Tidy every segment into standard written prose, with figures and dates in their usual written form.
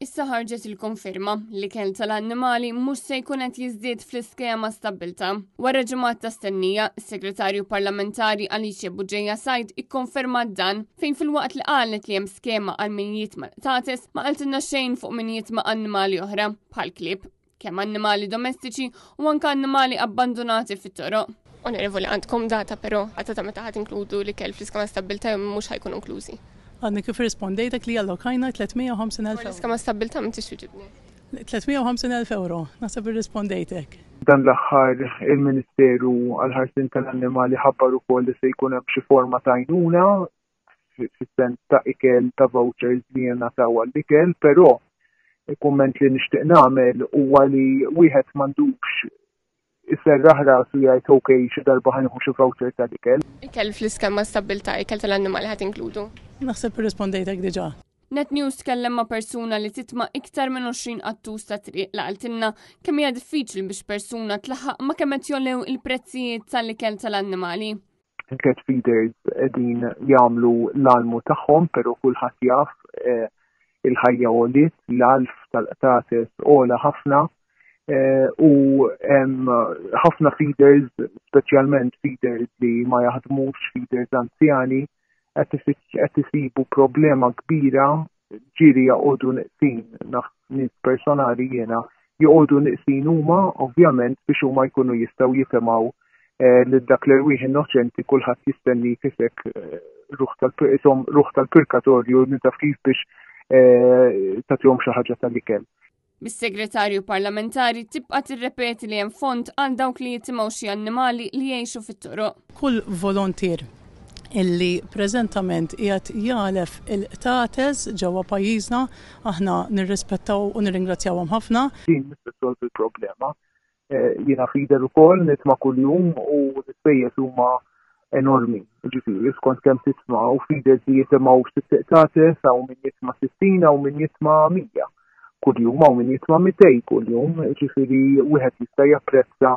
Issa ħarġet il-konferma li kell tal-annimali mhux se jkun qed jiżdied fl-iskema stabilta. Wara ġimgħat ta' stennija, is-Segretarju Parlamentari Alicia Buġejja Said ikkonferma dan fejn fil-waqt li qalet li hemm skema għal min jitma' tates ma qaltilna xejn fuq min jitma' annimali oħra bħal klieb, kemm annimali domestiċi u anke annimali abbandonati fit-toroq. Onorevoli, għandkom data però għata ta' meta ħadd inkludu li kell fl-iskema stabilta jew mhux ħajkun inklużi? Għadni kif rispondejtek li allokajna 350,000 euro. L-iskema stabilta m'intix tiġibni. 350,000 euro, nasab rispondejtek. Dan l-aħħar il-Ministeru għal-ħarsin tal-annimali ħabbar ukoll li se jkun hemm xi forma ta' għajnuna fis-sens ta' ikel ta' vouchers li jingħataw għall-ikel, però il-kumment li nixtieq nagħmel huwa li wieħed m'għandux isserraħ rasu jgħid okej xi darba ħanieħu xi voucher tal-ikel. Ikel fl-iskema stabilta ikel tal-annimali ħadd inkludu? Naħseb irrispondejtek diġà. Net News tkellem ma' persuna li titma' iktar minn 20 qattus ta' triq li qaltilna kemm hija diffiċli biex persuna tlaħħaq ma kemm qed jollew il-prezzijiet tal-ikel tal-annimali. Il-cat feeders qegħdin jagħmlu l-almu tagħhom, però kulħadd jaf il-ħajja għoliet, l-alf tal-qtates ola ħafna u hemm ħafna feeders, speċjalment feeders li ma jaħdmux, feeders anzjani, qed isibu problema kbira ġiri jaqogħdu neqsin nies personali jiena joqogħdu neqsin huma ovvjament biex huma jkunu jistgħu jifhmw li dak l-irwieħ innoċenti kulħadd jistenni kifek ruħ tal-purgatorju nitaf kif biex tagħtihom xi ħaġa tal-ikel. Bis-Segretarju Parlamentari tibqa' tirrepeti li hemm fond għal dawk li jitimgħu xi annimali li jgħixu fit-toroq. Kull volontier illi preżentament qiegħed jalef il-qtates ġewwa pajjiżna aħna nirrispettaw u nirringrazzjawhom ħafna. Din missolvi il-problema. Jiena feeder ukoll nitma' kuljum u l-ispejjeż huma enormi. Ġifieri skont kemm titma' u feeders li jitimgħu ftit qtates hawn min jitma' 60 hawn min jitma' 100. Kuljum hawn min jitma' 200 kuljum, ġifieri wieħed jista' japprezza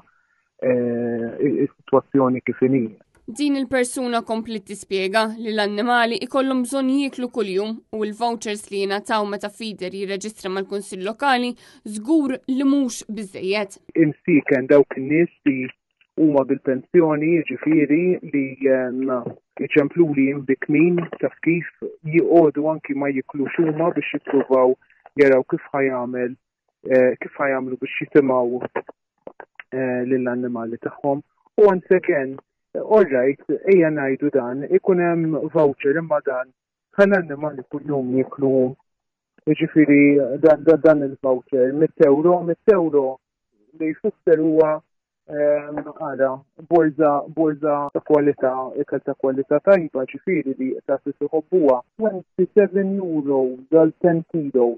is-sitwazzjoni kif inhi. Din il-persuna komplet tispjega li l-annimali ikollhom bżonn jieklu kuljum u l-vouchers li jingħataw meta feeder jirreġistra mal-Kunsill Lokali żgur li mhux biżejjed. Insiken dawk in-nies li huma bil-pensjoni ġifieri li jiċempluli bikmin taf kif jgħodu anki ma jiklux huma biex jippruvaw jaraw kif ħajamlu biex jitimgħu lill-annimali tagħhom. U once again, all right, ejja ngħidu dan, ikun hemm voucher imma dan ħall-annimali kuljum jieklu jiġifieri dan il-voucher 100 euro li jfisser huwa borza ta' kwalità, ikel ta' kwalità tajba ġifieri li ta' tisuħobbuha 27 euro dal 10 kilos.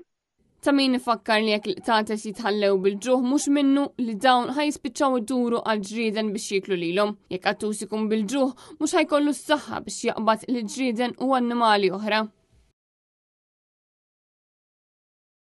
Ta' min ifakkar li jekk l-qtates jitħallew bil-ġuħ mhux minnu li dawn ħajspiċċaw iduru għal ġrieden biex jieklu lilhom. Jekk qattus ikun bil-ġuħ mhux ħajkollu s-saħħa biex jaqbad lil ġrieden u annimali oħra.